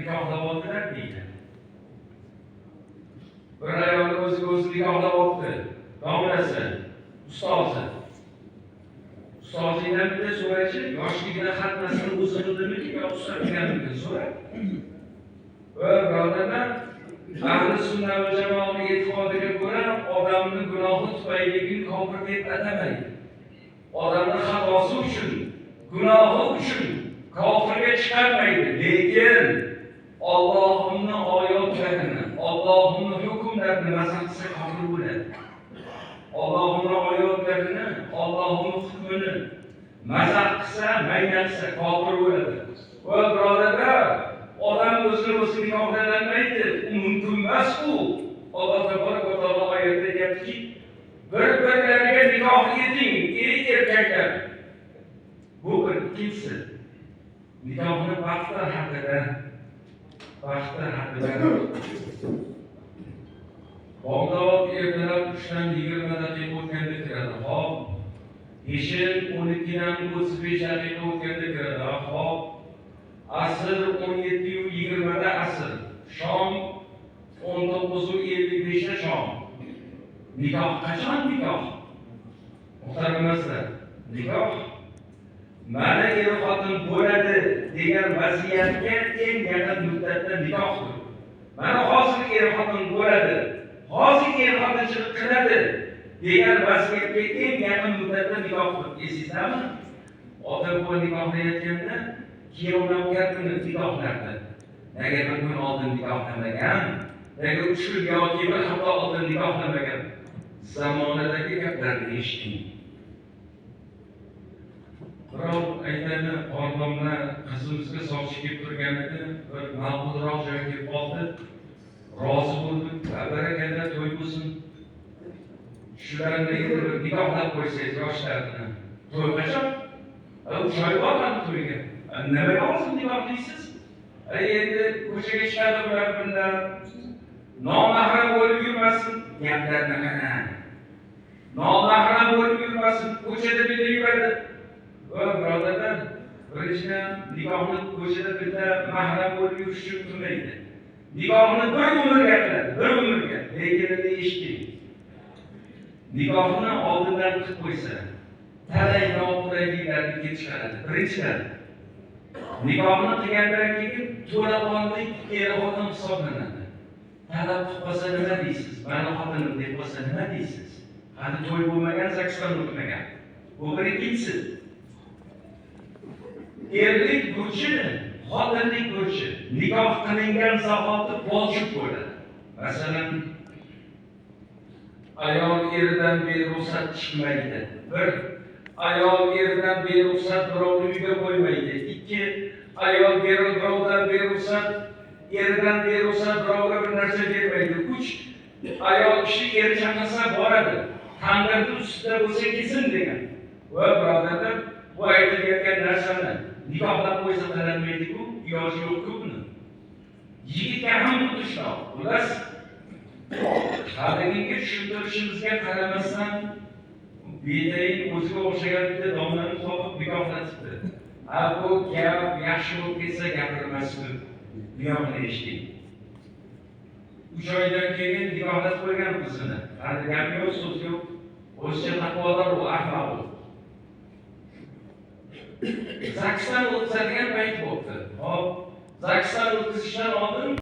nikohlab oldilar deydi. Bir ayolni o'zi nikohlab oldi. Domlasi, ustozi. Ustozidan bitta so'rachi, yoshligida xatnasini o'zi qildimi yo ustalaganligini so'radi. Va birodarlar, ahli sunna va jamoatning e'tiqodiga ko'ra odamni gunohi tufayli kofir deb atamaydi. Odamni xatosi uchun, gunohi uchun kofirga chiqarmaydi. Lekin Allohning oyatlarini, Allohning hukmlarini mazaqsa kofir bo'ladi. Allohning oyatlarini, Allohning hukmini mazaq qilsa, maynatsa kofir bo'ladi. Va birodarlar, odam o'zini nikohlanmaydi, u mumkin emas u. Alloh tabaraka va taolo oyatda aytadiki, bir-birlariga nikoh eting, erkaklar. Bu ikkinchisi. Nikohni vaqti haqida. Bag'dod ertalab 3dan 20 daqiqa o'tganda kiradi. Hop. Yeshil 12dan 35 daqiqa o'tganda kiradi. Hop. Asr 17:20 da asr. Shom 19:55 da shom. Nikoh qachon nikoh? Muhtaramlar, nikoh mana er-xotin bo'ladi degan vaziyatga eng yaqin muddatda nikohdir. Mana hozir er-xotin bo'ladi, hozir er-xotinchilik qiladi degan vaziyatga eng yaqin muddatda nikohdir. Esizdami? Ota-bola nikohlayotganda kuyovlar gapini nikohlardi. Nega bir kun oldin nikohlamagan? Nega 3 kun yoki bir hafta oldin nikohlamagan? Zamonadagi gaplarni eshiting. Birov aytadi, orzumlar qizimizga soqchi kelib turganida bir ma'qulroq joyga kelib qoldi. Rozi bo'ldik, barakalla to'y bo'lsin. Shularni endi nikohlab qo'ysangiz yoshlarni. To'y qachon? U joy bormi to'yga? Nimaga hozir nikohlaysiz? Endi ko'chaga chiqadi ular bilan. Nomahram bo'lib yurmasin, gaplarni qarang. Nomahram bo'lib yurmasin, ko'chada birga yuradi. Va birodarlar, birinchidan nikohni ko'chada birga mahram bo'lib yurish uchun qilmaydi. Nikohni bir umrga qiladi, bir umrga. Lekin endi eshiting. Nikohni oldindan qilib qo'ysa, talay noqulayliklarni kelib chiqaradi. Birinchidan nikohni qilgandan keyin to'laqonlik er-xotin hisoblanadi. Talab qilib qolsa nima deysiz? Mana xotinim deb qolsa nima deysiz? Hali to'y bo'lmagan, 80 o'tmagan. Bu birinchisi. Erlik burchi, xotinlik burchi nikoh qilingan zahoti vojib bo'ladi. Masalan, ayol eridan beruxsat chiqmaydi. Bir ayol eridan beruxsat birovni uyga qo'ymaydi. Ikki ayol birovdan beruxsat, eridan beruxsat birovga bir narsa bermaydi. Uch ayol kishi eri chaqirsa boradi. Tandirni ustida bo'lsa kesin degan. Va birodarlar, bu aytilgan narsani nikohlab qo'ysa qilinmaydi-ku, iloji yo'q-ku buni. Yigitga ham xuddi shunaqa. Xullas, haligiga tushuntirishimizga qaramasdan betayin o'ziga o'xshagan bitta domlani topib nikohlatibdi. Bu gap yaxshi bo'lib ketsa gapirmasdi. Buyoqni eshiting. 3 oydan keyin nikohlatib qo'ygan qizini. Hali gap yo'q, so'z yo'q. O'zicha taqvodor u, ahmoq u. Zaksdan o'tkazadigan payt bo'ldi. Hop, zaksdan o'tkazishdan oldin